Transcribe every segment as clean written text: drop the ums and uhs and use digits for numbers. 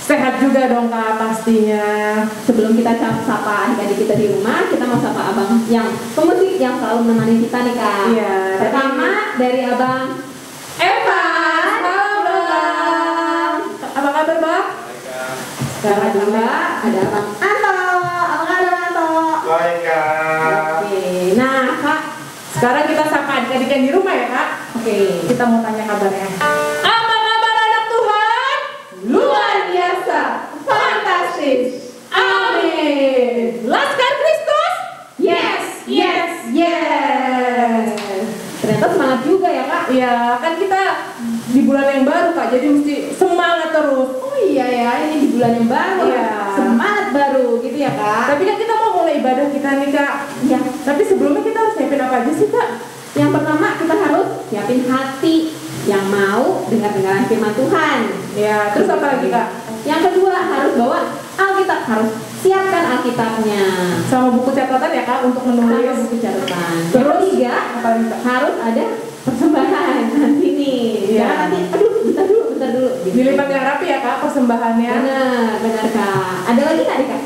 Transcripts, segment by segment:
Sehat juga dong Kak pastinya. Sebelum kita sapa adik-adik kita di rumah, kita mau sapa abang yang pemusik yang selalu menemani kita nih Kak. Iya. Pertama dari abang Eva. Halo Bang. Apa kabar Bang? Sekarang juga ada abang Anto. Apa kabar Anto? Baik Kak. Oke. Nah Kak, Sekarang kita sapa adik-adik yang di rumah ya Kak. oke. Kita mau tanya kabarnya. Apa kabar anak Tuhan? Luar biasa, fantastis. Amin. Laskar Kristus? Yes, yes, yes. Ternyata semangat juga ya Kak. Ya kan kita di bulan yang baru Kak, jadi mesti semangat terus. Oh iya ya, ini di bulan yang baru. Iya. Semangat baru gitu ya Kak. Tapi kan kita mau mulai ibadah kita nih Kak. Ya, Tapi sebelumnya kita harus siapin apa aja sih Kak? yang pertama kita harus siapin hati yang mau dengar-dengaran firman Tuhan. Ya, terus apa lagi Kak? Yang kedua harus bawa Alkitab, harus siapkan Alkitabnya. Sama buku catatan ya Kak untuk Sama menulis. buku catatan. Yang Terus ketiga apa lagi Kak? harus ada persembahan nanti nih. Iya. Jangan nanti, aduh bentar dulu. Gitu. Dilipat yang rapi ya Kak persembahannya. Benar Kak. Ada lagi nggak nih Kak?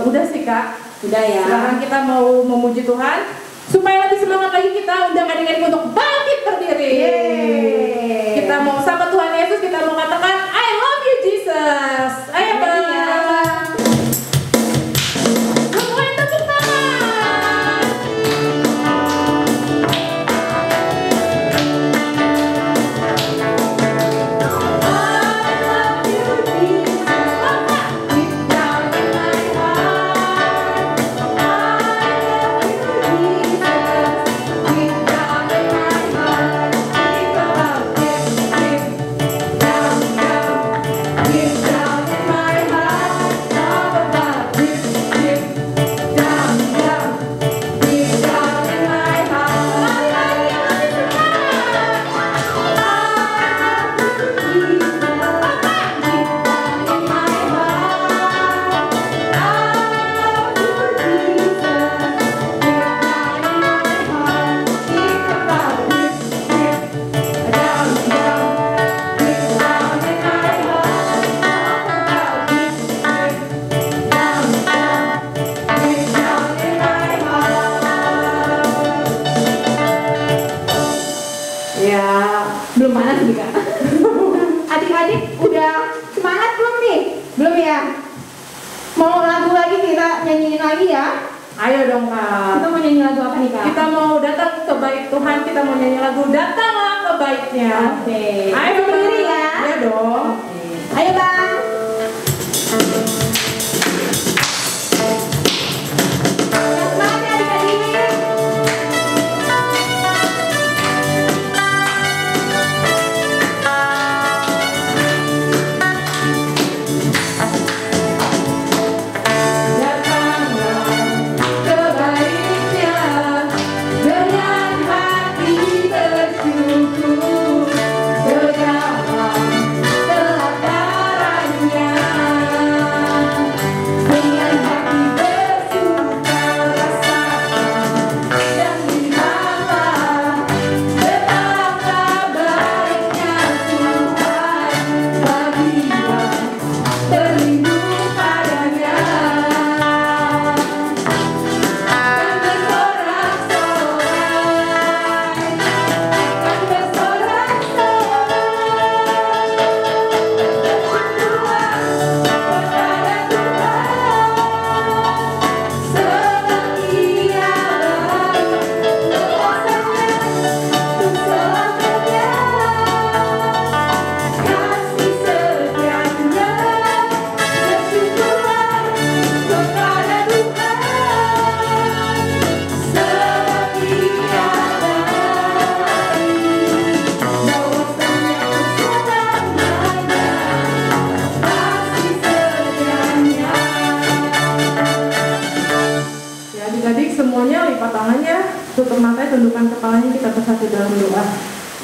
Udah sih Kak. Udah ya. Sekarang kita mau memuji Tuhan supaya lebih semangat lagi kita undang adik-adik untuk bangkit berdiri. Yeay. Kita mau sapa Tuhan Yesus, kita mau katakan I love you Jesus. Ayo Bang. Semuanya tepuk tangan. Ya, Belum panas nih Kak. Adik-adik udah semangat belum nih? Belum ya? Mau lagu lagi kita nyanyiin lagi ya? ayo dong Kak. Kita mau nyanyi lagu apa nih Kak? Kita mau datang ke bait Tuhan, kita mau nyanyi lagu Datanglah ke Baitnya. Oke. Ayo berdiri ya. Ya dong. Ayo Bang. Yang semangat ya adik-adik. Datanglah ke baitnya dengan hati bersyukur, ke dalam pelatarannya dengan hati bersuka rasakan dan lihatlah betapa baiknya Tuhan bagi yang berlindung padanya. Ya adik-adik semuanya lipat tangannya, tutup matanya, tundukkan kepalanya, kita bersatu dalam doa.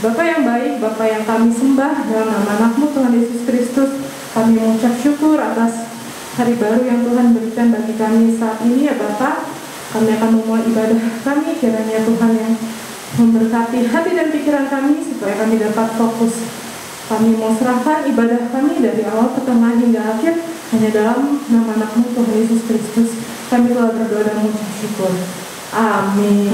Bapa yang baik, Bapa yang kami sembah dalam nama anak-Mu Tuhan Yesus Kristus, kami mengucap syukur atas hari baru yang Tuhan berikan bagi kami saat ini ya Bapa. Kami akan memulai ibadah kami, kiranya Tuhan yang memberkati hati dan pikiran kami supaya kami dapat fokus Kami mau serahkan ibadah kami dari awal pertengahan hingga akhir hanya dalam nama anak-Mu Tuhan Yesus Kristus. Kami telah berdoa dan mengucap syukur. Amin.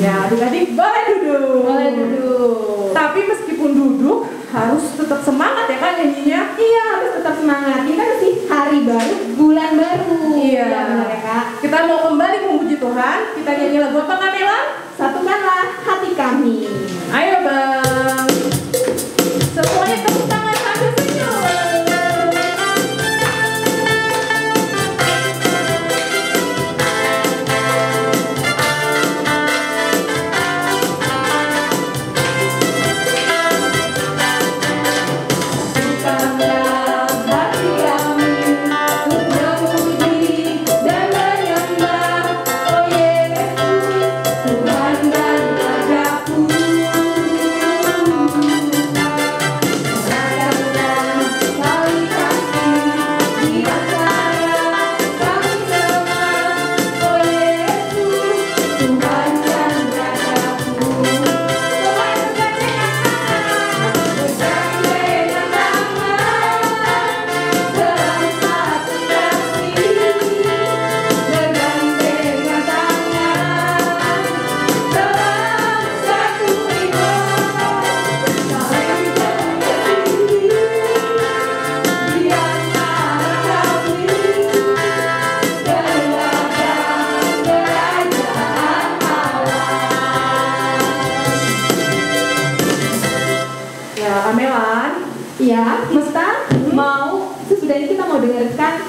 Ya, adik-adik boleh duduk. Boleh duduk. Tapi meskipun duduk harus tetap semangat ya kan nyanyinya. Iya, harus tetap semangat. Ini kan sih hari baru, bulan baru. Iya. Ya, benar ya Kak. Kita mau kembali memuji Tuhan. Kita nyanyi lagu apa Kak Mela? Satukanlah hati kami. Ayo Bang. Semuanya tepuk tangan sambil senyum. Ya, kita mau sesudah ini kita mau dengarkan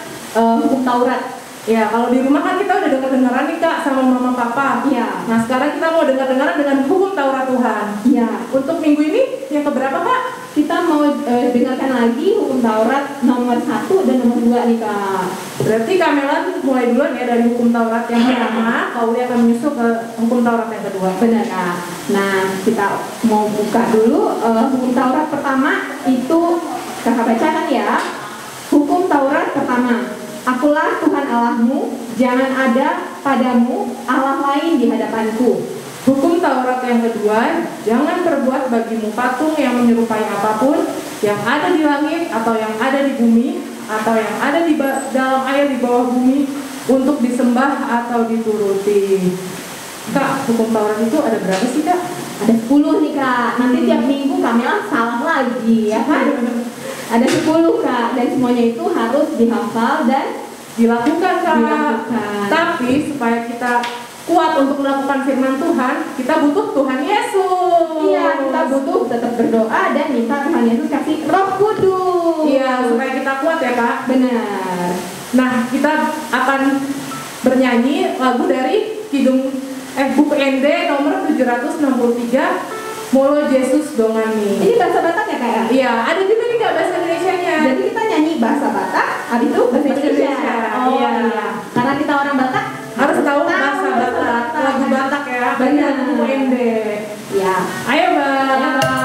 hukum Taurat. Ya, kalau di rumah kan kita udah dengar-dengaran nih Kak sama mama papa. Iya. Nah, sekarang kita mau dengar-dengaran dengan hukum Taurat Tuhan. Iya. Untuk minggu ini yang keberapa Kak? Kita mau dengarkan lagi hukum Taurat nomor 1 dan nomor 2 nih Kak. Berarti Kak Melan mulai duluan ya dari hukum Taurat yang pertama, Kak Uli akan menyusul ke hukum Taurat yang kedua. Benar Kak. Nah, kita mau buka dulu hukum Taurat pertama itu Kakak bacakan ya. Hukum Taurat pertama. Akulah Tuhan Allahmu, jangan ada padamu Allah lain di hadapanku. Hukum Taurat yang kedua, jangan perbuat bagimu patung yang menyerupai apapun yang ada di langit atau yang ada di bumi atau yang ada di dalam air di bawah bumi untuk disembah atau dituruti. Kak, hukum Taurat itu ada berapa sih Kak? Ada 10 nih Kak. Nanti tiap minggu Kamila salah lagi ya kan? Ada 10 Kak, dan semuanya itu harus dihafal dan dilakukan Kak. dilakukan. Tapi supaya kita kuat untuk melakukan firman Tuhan, kita butuh Tuhan Yesus. Iya, kita butuh tetap berdoa dan minta Tuhan Yesus kasih Roh Kudus. Iya, supaya kita kuat ya Kak. Benar. Nah, kita akan bernyanyi lagu dari buku ND nomor 763, Molo Yesus Dongani. Ini bahasa Batak ya Kak ya? Iya, ada juga nih Kak bahasa Indonesianya. Jadi kita nyanyi bahasa Batak, habis itu bahasa Indonesia. Oh Iya. iya. Karena kita orang Batak Harus tahu bahasa Batak, lagu Batak ya. Benar. Buku ND. Ya. Ayo Bang. Ayo, Bang.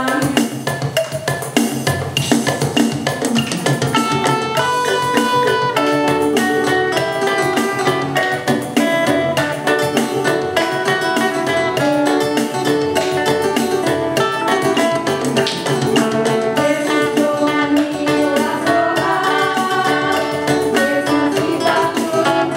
Yesus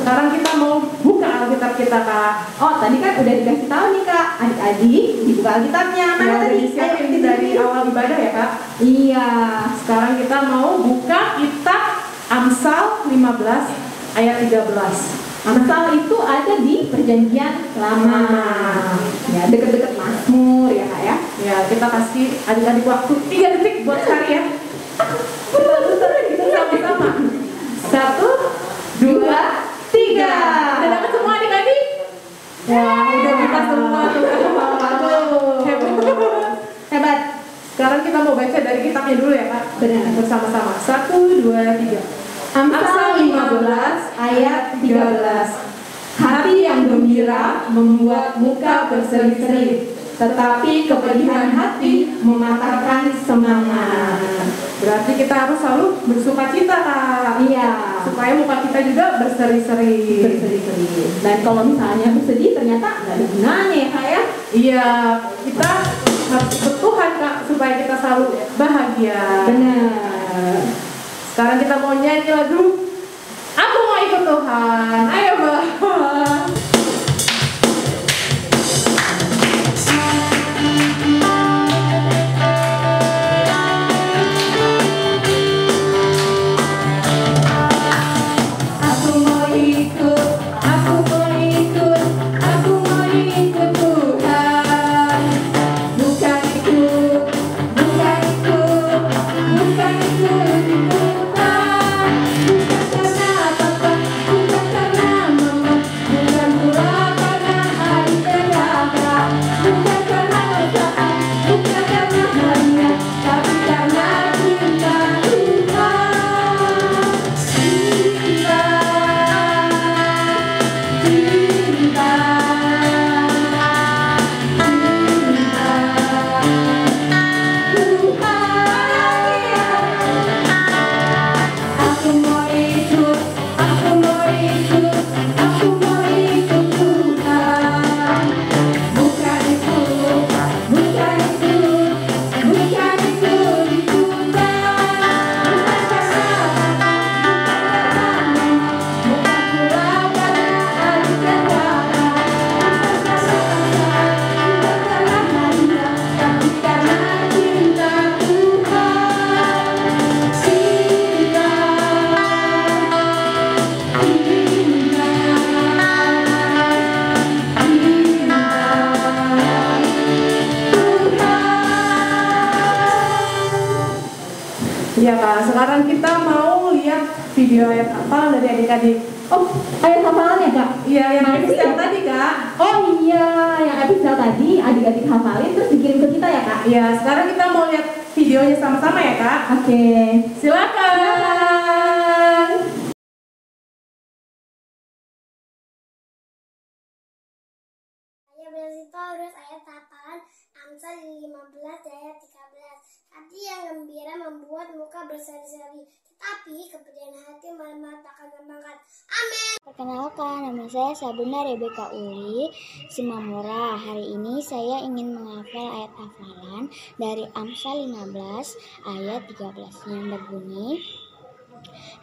sekarang kita mau buka Alkitab kita, Kak. Oh, tadi kan udah dikasih tahu nih Kak, adik-adik dibuka Alkitabnya. Mana Ya, tadi? disiapin dari awal ibadah ya, Kak. Iya. Sekarang kita mau buka kitab Amsal 15 ayat 13. Amsal itu ada di Perjanjian Lama. Ya, deket-deket Mazmur ya Kak ya. Ya, kita kasih adik-adik waktu 3 detik buat cari ya. Putar kita sama-sama. 1, 2, 3. Udah dapat semua adik-adik? Wah, udah kita semua tuh. Hebat. Sekarang kita mau baca dari kitabnya dulu ya, Kak. Benar. Bersama-sama. 1, 2, 3. Amsal 15 ayat 13. Hati yang gembira membuat muka berseri-seri, tetapi kepedihan hati mematahkan semangat. Berarti kita harus selalu bersuka cita, Kak. Iya. Supaya muka kita juga berseri-seri. Berseri-seri. Dan kalau misalnya bersedih ternyata nggak ada gunanya ya Kak ya. Iya, kita harus ikut Tuhan, Kak, supaya kita selalu bahagia. Benar. Sekarang kita mau nyanyi lagu Aku Mau Ikut Tuhan. Ayo, Bang. Aku mau ikut, aku mau ikut, aku mau ikut Tuhan. Bukan ikut, bukan ikut, bukan ikut ikutan. Bukan karena papa, bukan karena mama, bukan pula karena adik dan kakak, bukan karena usaha, bukan karena hadiah, tapi karena cinta Tuhan. Cinta, cinta, aku mau ikut, aku mau ikut, aku mau ikut Tuhan. Bukan ikut, bukan ikut, bukan ikut ikutan. Bukan karena bukan pula karena adik dan kakak, bukan karena hadiah, tapi karena cinta Tuhan. Cinta, Ya, Kak. Sekarang kita mau lihat video ayat apa dari adik-adik. Oh, ayat hafalan ya Kak? Iya, yang Masih episode ya? tadi, Kak. Oh iya, yang episode tadi adik-adik hafalin terus dikirim ke kita ya Kak? Ya, sekarang kita mau lihat videonya sama-sama ya, Kak. Oke. Silakan. Saya berhasil Taurus ayat hafalan Amsal 15 ayat 13. Hati yang gembira membuat muka berseri-seri, tetapi kepedihan hati mematahkan semangat. Amin. Perkenalkan, nama saya Sabunda Rebeka Uli Simamura. Hari ini saya ingin menghafal ayat hafalan dari Amsal 15 ayat 13 yang berbunyi,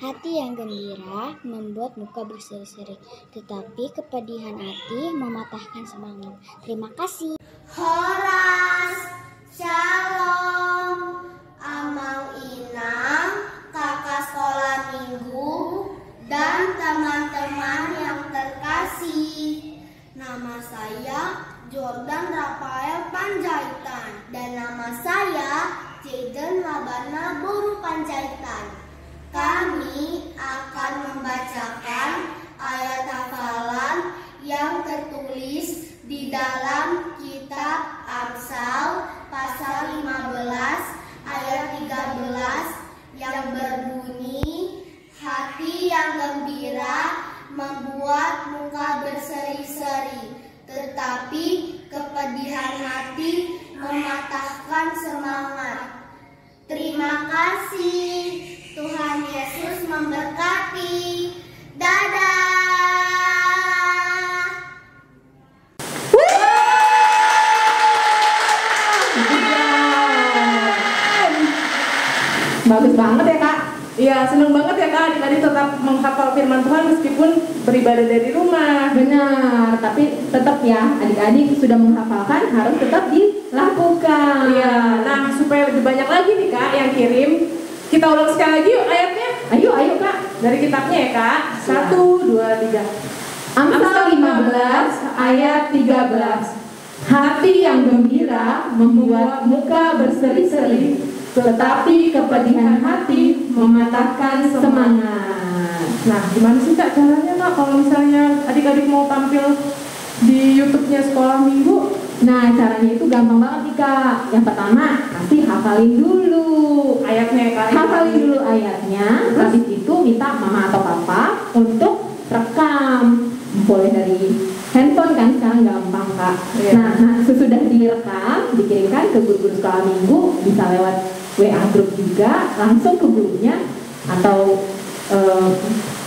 hati yang gembira membuat muka berseri-seri, tetapi kepedihan hati mematahkan semangat. Terima kasih. Horas, Shalom, Amang Inang, kakak sekolah minggu, dan teman-teman yang terkasih. Nama saya Jordan Rafael Panjaitan dan nama saya Jaden Labana Buru Panjaitan. Kami akan membacakan ayat hafalan yang tertulis di dalam kitab Amsal pasal 15 ayat 13 yang berbunyi, hati yang gembira membuat muka berseri-seri, tetapi kepedihan hati mematahkan semangat. Terima kasih. Tuhan Yesus memberkati. Dadah. Bagus banget ya Kak. Iya, senang banget ya Kak, adik-adik tetap menghafal firman Tuhan meskipun beribadah dari rumah. Benar, tapi tetap ya adik-adik sudah menghafalkan harus tetap dilakukan. Iya, nah supaya lebih banyak lagi nih Kak yang kirim, kita ulang sekali lagi yuk ayatnya. Ayo Kak. Dari kitabnya ya Kak. 1, 2, 3. Amsal 15 ayat 13. Hati yang gembira membuat muka berseri-seri, tetapi kepedihan hati mematahkan semangat. Nah, gimana sih Kak caranya Kak kalau misalnya adik-adik mau tampil di YouTube-nya sekolah minggu? Nah, caranya itu gampang banget nih Kak. Yang pertama, kasih hafalin dulu Ayatnya ya Kak. hafalin dulu ayatnya. Habis itu minta mama atau papa untuk rekam. Boleh dari handphone kan, sekarang gampang Kak. Iya. Nah, sesudah direkam, dikirimkan ke guru-guru sekolah minggu, bisa lewat WA grup juga, langsung ke gurunya atau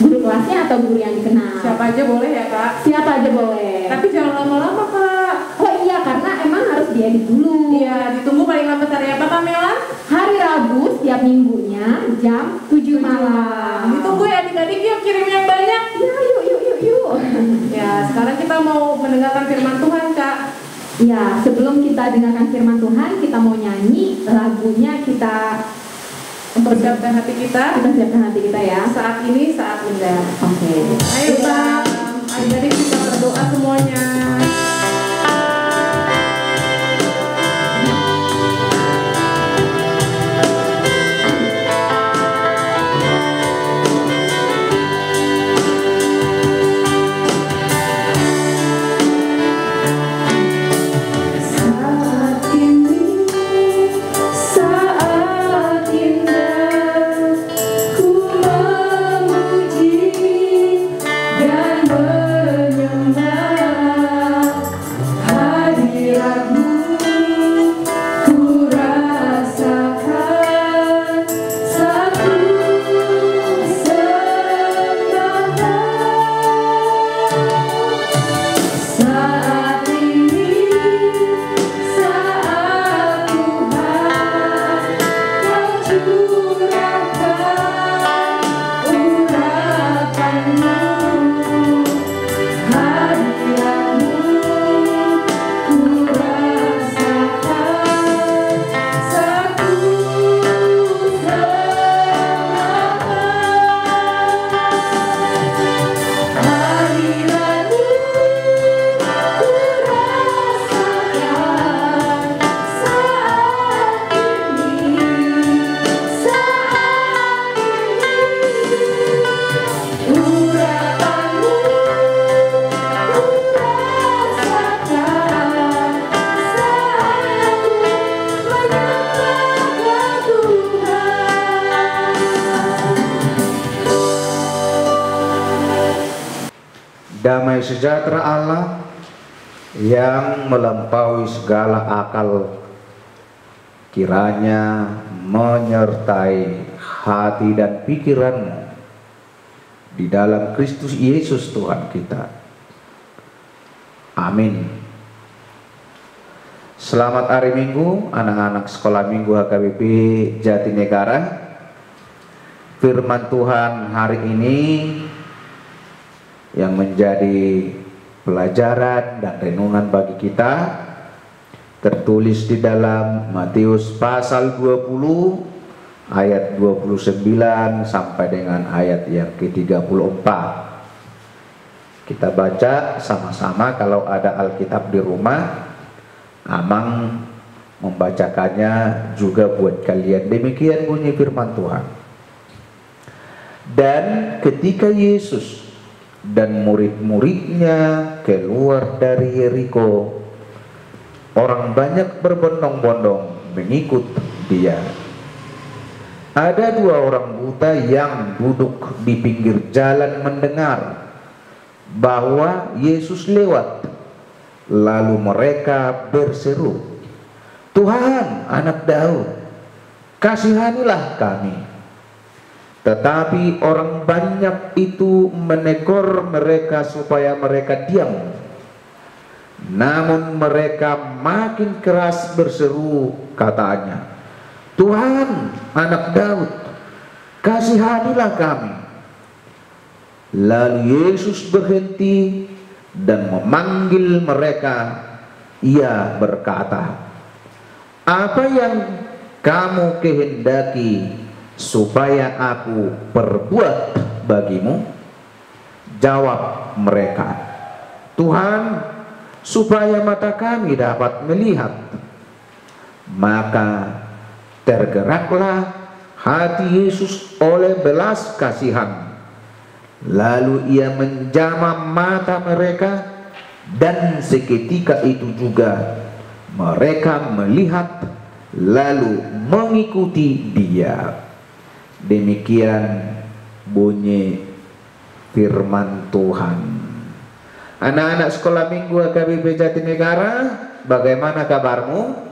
guru kelasnya atau guru yang dikenal. Siapa aja boleh ya Kak. Siapa aja boleh. Tapi jangan lama-lama Kak. Oh iya, karena emang harus diedit dulu. Iya, ditunggu paling lambat hari apa Kak Mela? Hari Rabu setiap minggunya jam 7 malam. Ditunggu ya adik-adik, yuk kirim yang banyak. Ya, yuk. Ya, sekarang kita mau mendengarkan firman Tuhan Kak. Ya, sebelum kita dengarkan firman Tuhan, kita mau nyanyi lagunya, kita Mempersiapkan hati kita. siapkan hati kita ya. Saat ini saat indah. Oke. Ayo Kak, adik-adik kita berdoa semuanya. Damai sejahtera Allah yang melampaui segala akal kiranya menyertai hati dan pikiranmu di dalam Kristus Yesus Tuhan kita. Amin. Selamat hari Minggu anak-anak sekolah Minggu HKBP Jatinegara. Firman Tuhan hari ini yang menjadi pelajaran dan renungan bagi kita tertulis di dalam Matius pasal 20 ayat 29 sampai dengan ayat yang ke-34. Kita baca sama-sama. Kalau ada Alkitab di rumah, Amang membacakannya juga buat kalian. Demikian bunyi firman Tuhan. Dan ketika Yesus dan murid-muridnya keluar dari Yeriko, orang banyak berbondong-bondong mengikut dia. Ada dua orang buta yang duduk di pinggir jalan mendengar bahwa Yesus lewat. Lalu mereka berseru, "Tuhan, Anak Daud, kasihanilah kami." Tetapi orang banyak itu menegur mereka supaya mereka diam. Namun mereka makin keras berseru, katanya, "Tuhan, Anak Daud, kasihanilah kami. Lalu Yesus berhenti dan memanggil mereka. Ia berkata, apa yang kamu kehendaki supaya aku perbuat bagimu? Jawab mereka, Tuhan, supaya mata kami dapat melihat. Maka tergeraklah hati Yesus oleh belas kasihan. Lalu ia menjamah mata mereka, dan seketika itu juga mereka melihat lalu mengikuti dia. Demikian bunyi firman Tuhan. Anak-anak sekolah minggu HKBP Jatinegara, bagaimana kabarmu?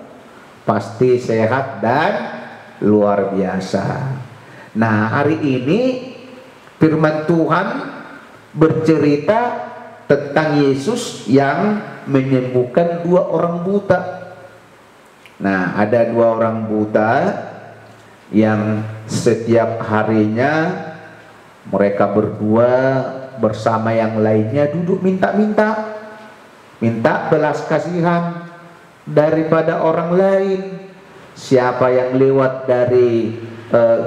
Pasti sehat dan luar biasa. Nah, hari ini firman Tuhan bercerita tentang Yesus yang menyembuhkan 2 orang buta. Nah, ada 2 orang buta yang setiap harinya mereka berdua bersama yang lainnya duduk minta belas kasihan daripada orang lain. Siapa yang lewat dari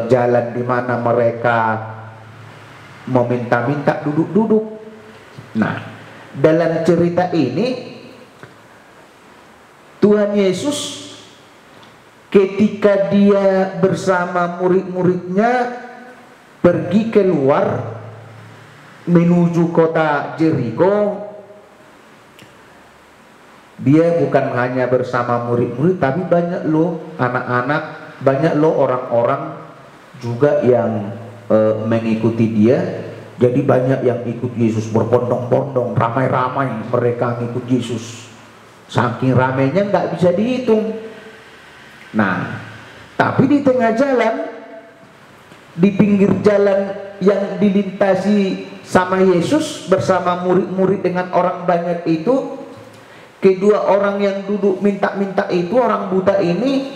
jalan di mana mereka meminta-minta duduk-duduk. Nah, dalam cerita ini Tuhan Yesus ketika dia bersama murid-muridnya pergi keluar menuju kota Jeriko, dia bukan hanya bersama murid-murid, tapi banyak loh anak-anak, banyak loh orang-orang juga yang mengikuti dia. Jadi banyak yang ikut Yesus berbondong-bondong, ramai-ramai mereka ngikut Yesus. Saking ramainya nggak bisa dihitung. Nah, tapi di tengah jalan, di pinggir jalan yang dilintasi sama Yesus bersama murid-murid dengan orang banyak itu, kedua orang yang duduk minta-minta itu, orang buta ini,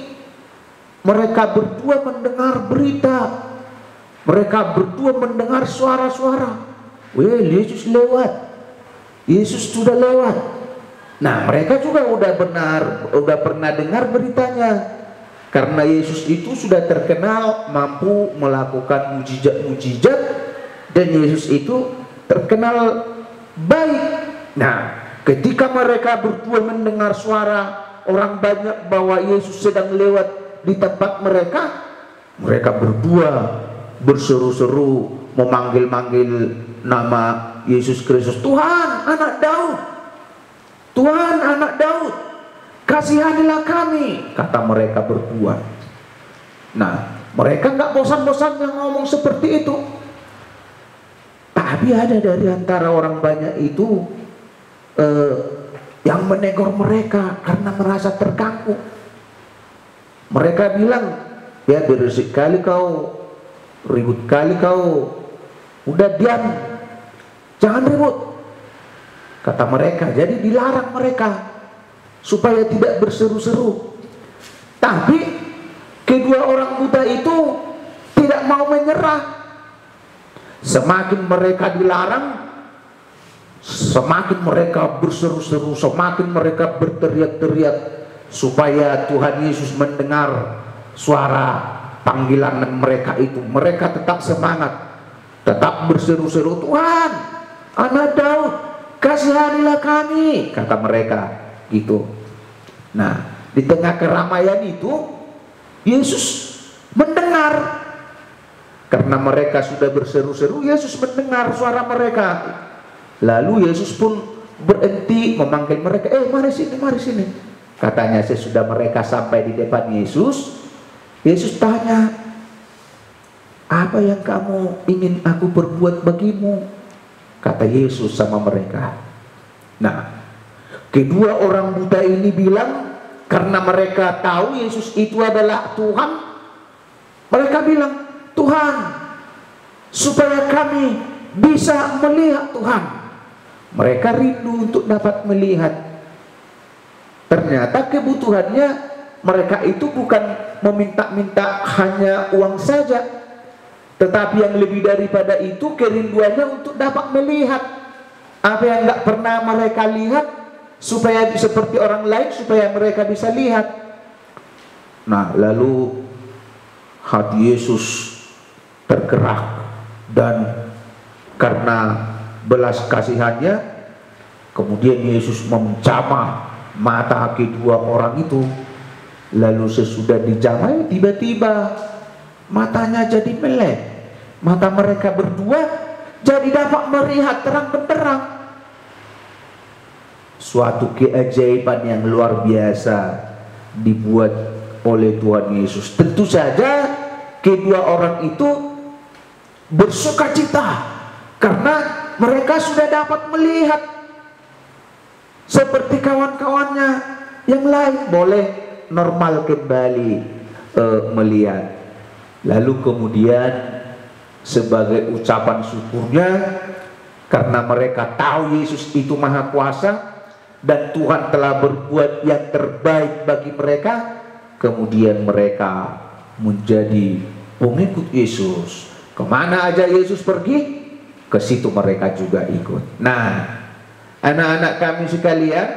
mereka berdua mendengar berita. Mereka berdua mendengar suara-suara. Weh, Yesus lewat. Yesus sudah lewat. Nah, mereka juga udah pernah dengar beritanya. Karena Yesus itu sudah terkenal mampu melakukan mujizat-mujizat, dan Yesus itu terkenal baik. Nah, ketika mereka berdua mendengar suara orang banyak bahwa Yesus sedang lewat di tempat mereka, mereka berdua berseru-seru memanggil-manggil nama Yesus Kristus. Tuhan, anak Daud, Tuhan, anak Daud, kasihanilah kami, kata mereka berdua. Nah, mereka nggak bosan-bosannya ngomong seperti itu. Tapi ada dari antara orang banyak itu yang menegur mereka karena merasa terganggu. Mereka bilang, ya berisik kali kau, ribut kali kau, udah diam, jangan ribut, kata mereka. Jadi dilarang mereka supaya tidak berseru-seru. Tapi kedua orang buta itu tidak mau menyerah. Semakin mereka dilarang, semakin mereka berseru-seru, semakin mereka berteriak-teriak supaya Tuhan Yesus mendengar suara panggilan mereka itu. Mereka tetap semangat, tetap berseru-seru, Tuhan, anak Daud, kasihanilah kami, kata mereka gitu. Nah, di tengah keramaian itu Yesus mendengar. Karena mereka sudah berseru-seru, Yesus mendengar suara mereka. Lalu Yesus pun berhenti memanggil mereka, mari sini, mari sini. Katanya sesudah mereka sampai di depan Yesus, Yesus tanya, apa yang kamu ingin aku perbuat bagimu? Kata Yesus sama mereka. Nah, kedua orang buta ini bilang, karena mereka tahu Yesus itu adalah Tuhan, mereka bilang, Tuhan, supaya kami bisa melihat Tuhan. Mereka rindu untuk dapat melihat. Ternyata kebutuhannya mereka itu bukan meminta-minta hanya uang saja, Tetapi yang lebih daripada itu, kerinduannya untuk dapat melihat apa yang nggak pernah mereka lihat, supaya seperti orang lain, supaya mereka bisa lihat. Nah, lalu hati Yesus tergerak, dan karena belas kasihannya, kemudian Yesus menjamah mata kedua orang itu. Lalu sesudah dijamah, tiba-tiba matanya jadi melek. Mata mereka berdua jadi dapat melihat terang benderang. Suatu keajaiban yang luar biasa dibuat oleh Tuhan Yesus. Tentu saja kedua orang itu bersukacita karena mereka sudah dapat melihat seperti kawan-kawannya yang lain, boleh normal kembali melihat. Lalu kemudian sebagai ucapan syukurnya, karena mereka tahu Yesus itu maha kuasa dan Tuhan telah berbuat yang terbaik bagi mereka, kemudian mereka menjadi pengikut Yesus. Kemana aja Yesus pergi, ke situ mereka juga ikut. Nah, anak-anak kami sekalian,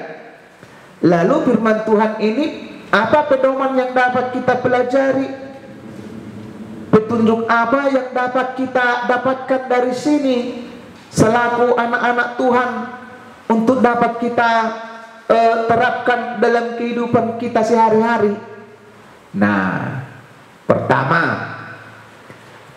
lalu firman Tuhan ini, apa pedoman yang dapat kita pelajari? Petunjuk apa yang dapat kita dapatkan dari sini selaku anak-anak Tuhan untuk dapat kita terapkan dalam kehidupan kita sehari-hari? Nah, pertama,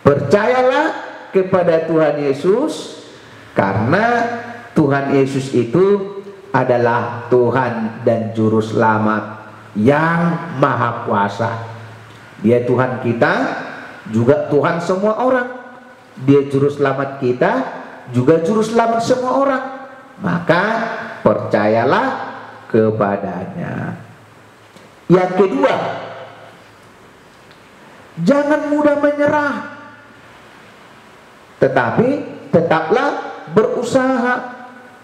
percayalah kepada Tuhan Yesus, karena Tuhan Yesus itu adalah Tuhan dan Juru Selamat yang maha kuasa. Dia Tuhan kita, juga Tuhan semua orang. Dia Juru Selamat kita, juga Juru Selamat semua orang. Maka percayalah kepadanya. Yang kedua, jangan mudah menyerah, tetapi tetaplah berusaha,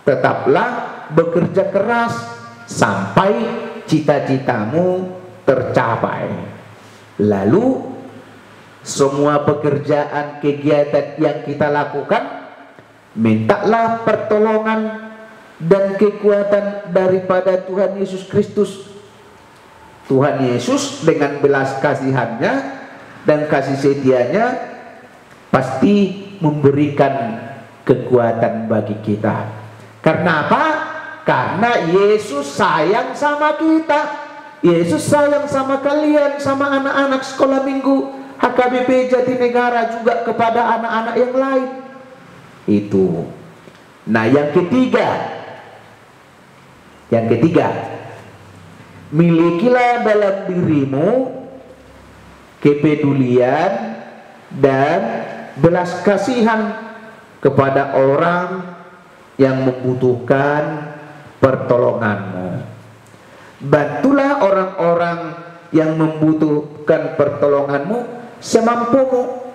tetaplah bekerja keras sampai cita-citamu tercapai. Lalu semua pekerjaan, kegiatan yang kita lakukan, mintalah pertolongan dan kekuatan daripada Tuhan Yesus Kristus. Tuhan Yesus dengan belas kasihannya dan kasih setianya pasti memberikan kekuatan bagi kita. Karena apa? Karena Yesus sayang sama kita. Yesus sayang sama kalian, sama anak-anak sekolah minggu HKBP Jatinegara, juga kepada anak-anak yang lain. Itu. Nah, yang ketiga, milikilah dalam dirimu kepedulian dan belas kasihan kepada orang yang membutuhkan pertolonganmu. Bantulah orang-orang yang membutuhkan pertolonganmu semampumu,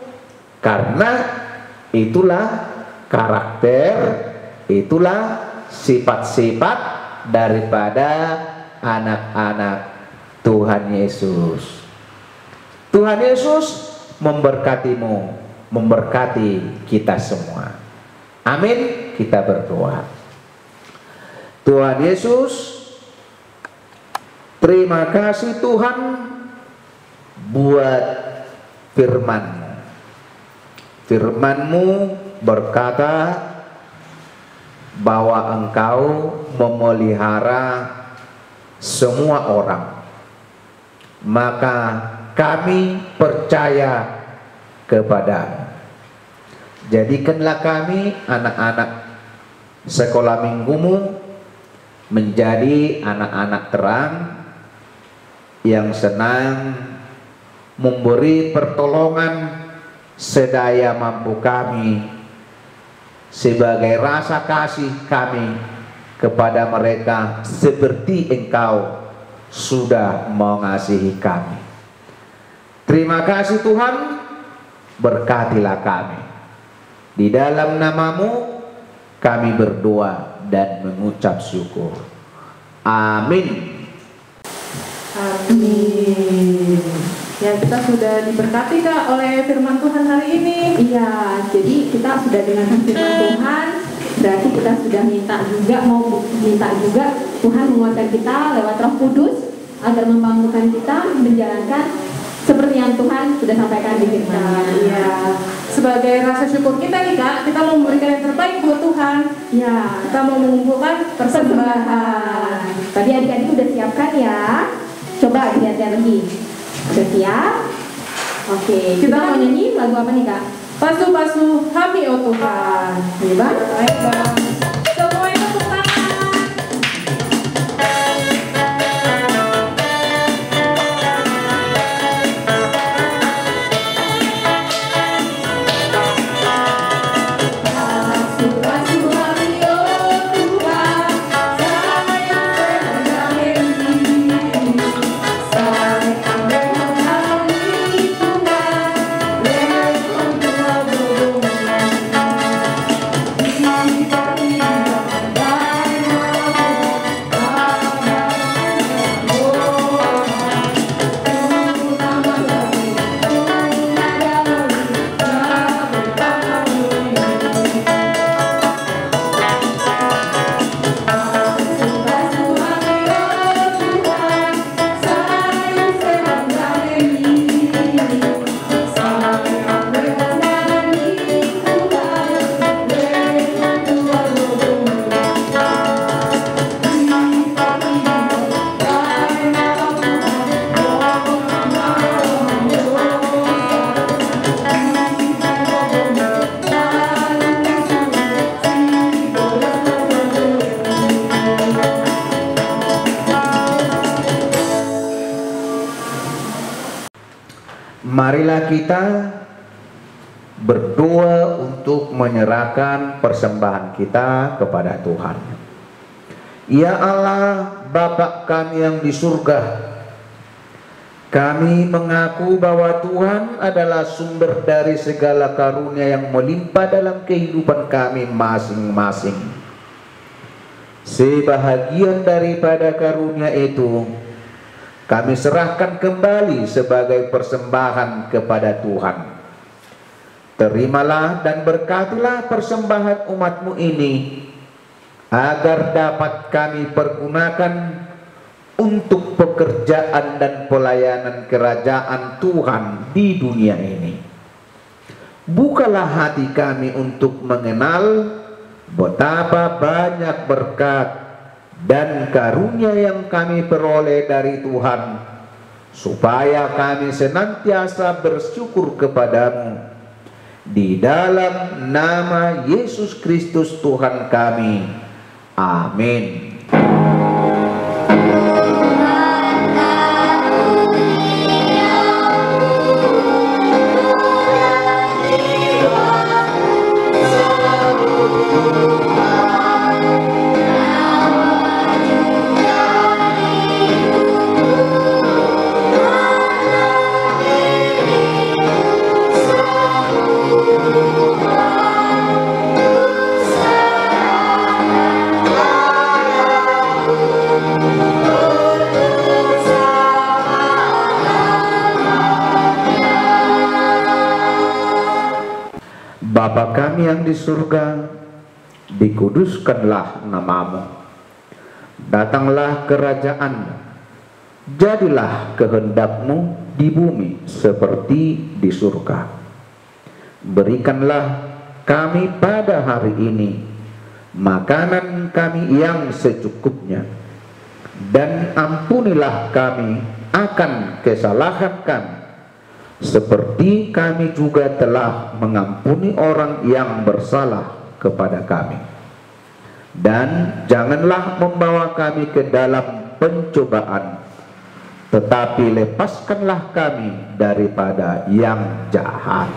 karena itulah karakter, itulah sifat-sifat daripada anak-anak Tuhan Yesus. Tuhan Yesus memberkatimu, memberkati kita semua. Amin. Kita berdoa. Tuhan Yesus, terima kasih Tuhan buat firman-Mu. Firman-Mu berkata bahwa Engkau memelihara semua orang. Maka kami percaya kepada-Mu. Jadikanlah kami anak-anak sekolah minggu-Mu menjadi anak-anak terang yang senang memberi pertolongan sedaya mampu kami, sebagai rasa kasih kami kepada mereka seperti Engkau sudah mengasihi kami. Terima kasih Tuhan, berkatilah kami. Di dalam nama-Mu kami berdoa dan mengucap syukur. Amin. Amin. Ya, kita sudah diberkati Kak oleh firman Tuhan hari ini. Iya, jadi kita sudah dengan firman Tuhan, berarti kita sudah mau minta juga Tuhan menguatkan kita lewat Roh Kudus agar memampukan kita menjalankan seperti yang Tuhan sudah sampaikan di firman-Nya. Iya. Sebagai rasa syukur kita nih Kak, kita mau memberikan yang terbaik buat Tuhan. Iya, Kita mau mengumpulkan persembahan. Tadi adik-adik udah siapkan ya. Coba lihat lagi. Udah siap? Oke, kita mau nyanyi lagu apa nih Kak? Pasu-pasu kami oh Tuhan. Iya Bang? Baik Bang. Semuanya tepuk tangan. Marilah kita berdoa untuk menyerahkan persembahan kita kepada Tuhan. Ya Allah, Bapa kami yang di surga, kami mengaku bahwa Tuhan adalah sumber dari segala karunia yang melimpah dalam kehidupan kami masing-masing. Sebahagian daripada karunia itu kami serahkan kembali sebagai persembahan kepada Tuhan. Terimalah dan berkatilah persembahan umat-Mu ini, agar dapat kami pergunakan untuk pekerjaan dan pelayanan kerajaan Tuhan di dunia ini. Bukalah hati kami untuk mengenal betapa banyak berkat dan karunia yang kami peroleh dari Tuhan, supaya kami senantiasa bersyukur kepadamu. Di dalam nama Yesus Kristus Tuhan kami. Amin. Bapa kami yang di surga, dikuduskanlah namamu. Datanglah kerajaan-Mu, jadilah kehendak-Mu di bumi seperti di surga. Berikanlah kami pada hari ini makanan kami yang secukupnya, dan ampunilah kami akan kesalahan kami, seperti kami juga telah mengampuni orang yang bersalah kepada kami. Dan janganlah membawa kami ke dalam pencobaan, tetapi lepaskanlah kami daripada yang jahat.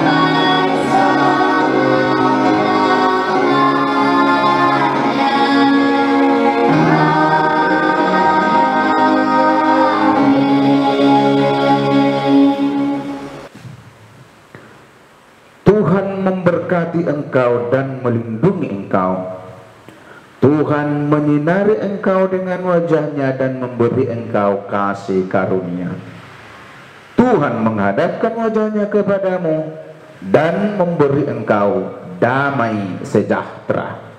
Bye. engkau dan melindungi engkau. Tuhan menyinari engkau dengan wajah-Nya dan memberi engkau kasih karunia. Tuhan menghadapkan wajah-Nya kepadamu dan memberi engkau damai sejahtera.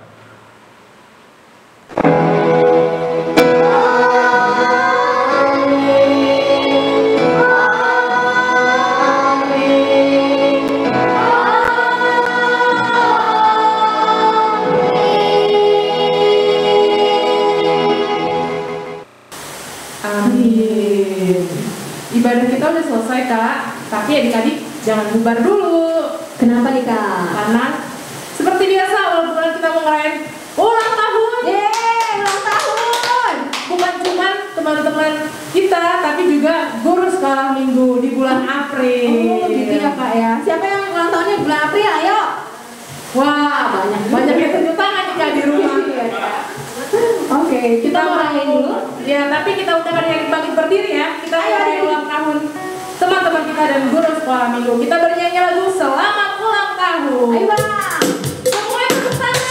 Amin. Ibadah kita udah selesai, Kak. Tapi adik-adik jangan bubar dulu. Kenapa nih Kak? Karena seperti biasa walaupun kita mau ngerayain ulang tahun. Yeay, ulang tahun! Bukan cuma teman-teman kita, tapi juga guru sekolah minggu di bulan April. Oh gitu ya Kak ya. Siapa yang ulang tahunnya bulan April? Ayo. Wah, banyak yang tunjuk tangan nih Kak di rumah. Oke, kita mulai dulu. Ya, tapi kita udah yang bangkit berdiri ya. Kita mulai ulang tahun teman-teman kita dan guru sekolah minggu. Kita bernyanyi lagu Selamat Ulang Tahun. Ayo Bang. Semuanya tepuk tangan.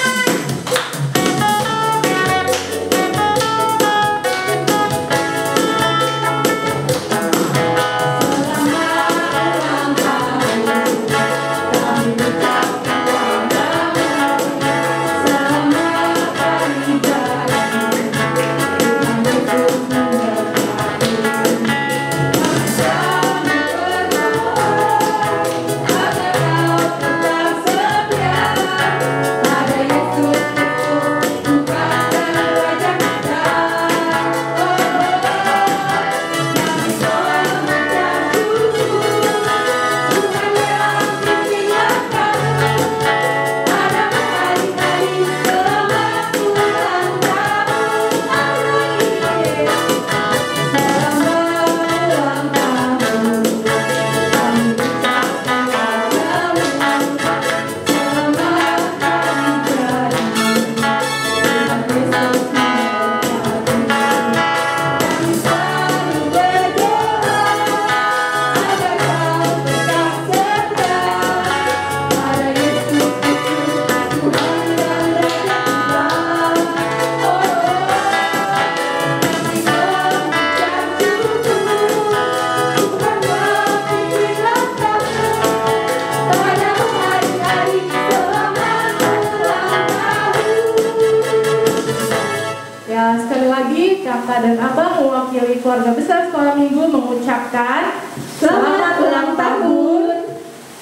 Ya, sekali lagi kakak dan abang mewakili keluarga besar sekolah minggu mengucapkan Selamat ulang tahun.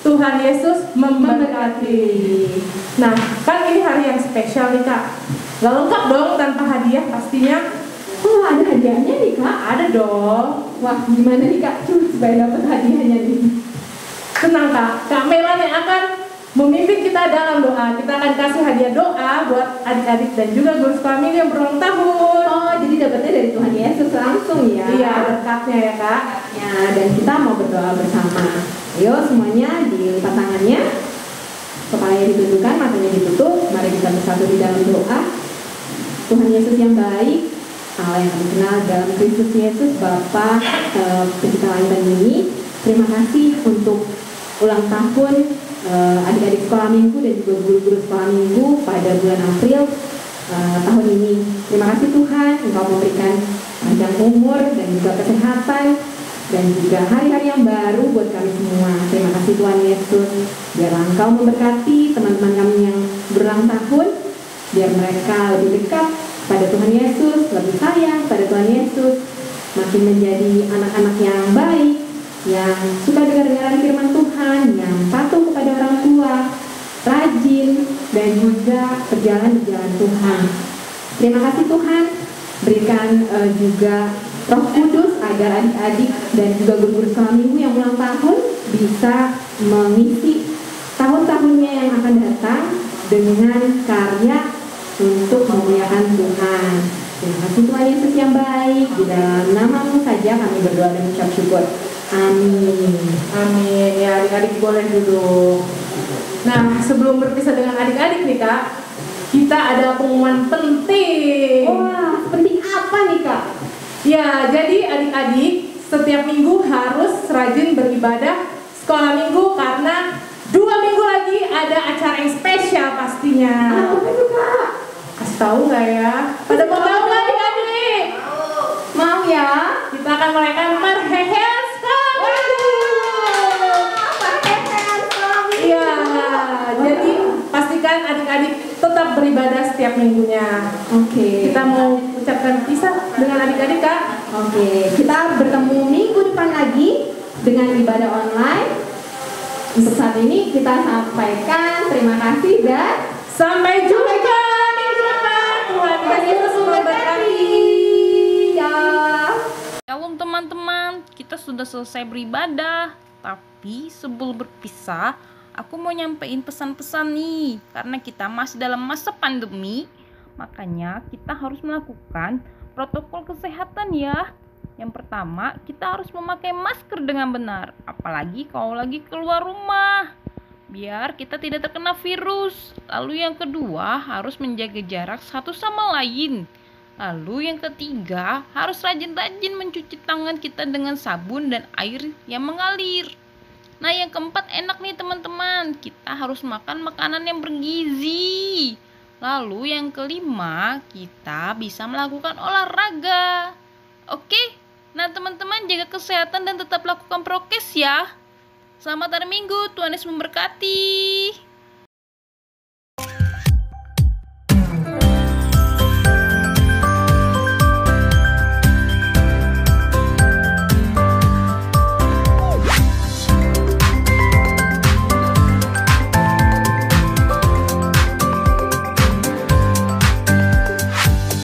Tuhan Yesus memberkati. Nah, kan ini hari yang spesial nih Kak. Gak lengkap dong tanpa hadiah pastinya. Oh, ada hadiahnya nih Kak? Ada dong. Wah, gimana nih Kak? Supaya dapat hadiahnya nih. Tenang Kak, Kak Melan yang akan memimpin kita dalam doa. Kita akan kasih hadiah doa buat adik-adik dan juga guru sekolah minggu yang berulang tahun. Oh, jadi dapatnya dari Tuhan Yesus langsung ya? Iya, berkatnya ya Kak. Ya, dan kita mau berdoa bersama. Ayo semuanya dilipat tangannya, kepalanya ditundukkan, matanya ditutup. Mari kita bersatu di dalam doa. Tuhan Yesus yang baik, Allah yang kami kenal dalam Kristus Yesus, Bapa pencipta langit dan bumi. Terima kasih untuk ulang tahun adik-adik sekolah minggu dan juga guru-guru sekolah minggu pada bulan April tahun ini. Terima kasih Tuhan, Engkau memberikan panjang umur dan juga kesehatan dan juga hari-hari yang baru buat kami semua. Terima kasih Tuhan Yesus. Biarlah Engkau memberkati teman-teman kami yang berulang tahun, biar mereka lebih dekat pada Tuhan Yesus, lebih sayang pada Tuhan Yesus, makin menjadi anak-anak yang baik, yang suka dengar-dengaran firman Tuhan, yang patuh kepada orang tua, rajin, dan juga berjalan di jalan Tuhan. Terima kasih Tuhan, berikan juga Roh Kudus agar adik-adik dan juga guru-guru sekolah minggu yang ulang tahun bisa mengisi tahun-tahunnya yang akan datang dengan karya untuk memuliakan Tuhan. Terima kasih Tuhan Yesus yang baik. Di dalam nama-Mu saja kami berdoa dan mengucap syukur. Amin. Amin. Ya, adik-adik boleh duduk. Nah, sebelum berpisah dengan adik-adik nih Kak, kita ada pengumuman penting. Wah, penting apa nih Kak? Ya, jadi adik-adik setiap minggu harus rajin beribadah sekolah minggu karena 2 minggu lagi ada acara yang spesial pastinya. Apa itu Kak? Kasih tahu nggak ya? Pada mau tahu nggak adik-adik? Mau ya? Kita akan merayakan perhelatan sekolah minggu. Iya, jadi pastikan adik-adik tetap beribadah setiap minggunya. Oke. Kita mau ucapkan pisah dengan adik-adik, Kak. Oke, kita bertemu minggu depan lagi dengan ibadah online. Untuk saat ini kita sampaikan terima kasih dan Sampai jumpa minggu depan. Tuhan Yesus memberkati. Shalom teman-teman, kita sudah selesai beribadah. Tapi sebelum berpisah, aku mau nyampein pesan-pesan nih. Karena kita masih dalam masa pandemi, makanya kita harus melakukan protokol kesehatan ya. Yang pertama, kita harus memakai masker dengan benar. Apalagi kalau lagi keluar rumah, biar kita tidak terkena virus. Lalu yang kedua, harus menjaga jarak satu sama lain. Lalu yang ketiga, harus rajin-rajin mencuci tangan kita dengan sabun dan air yang mengalir. Nah yang keempat enak nih teman-teman, kita harus makan makanan yang bergizi. Lalu yang kelima, kita bisa melakukan olahraga. Oke, nah teman-teman jaga kesehatan dan tetap lakukan prokes ya. Selamat hari Minggu, Tuhan Yesus memberkati.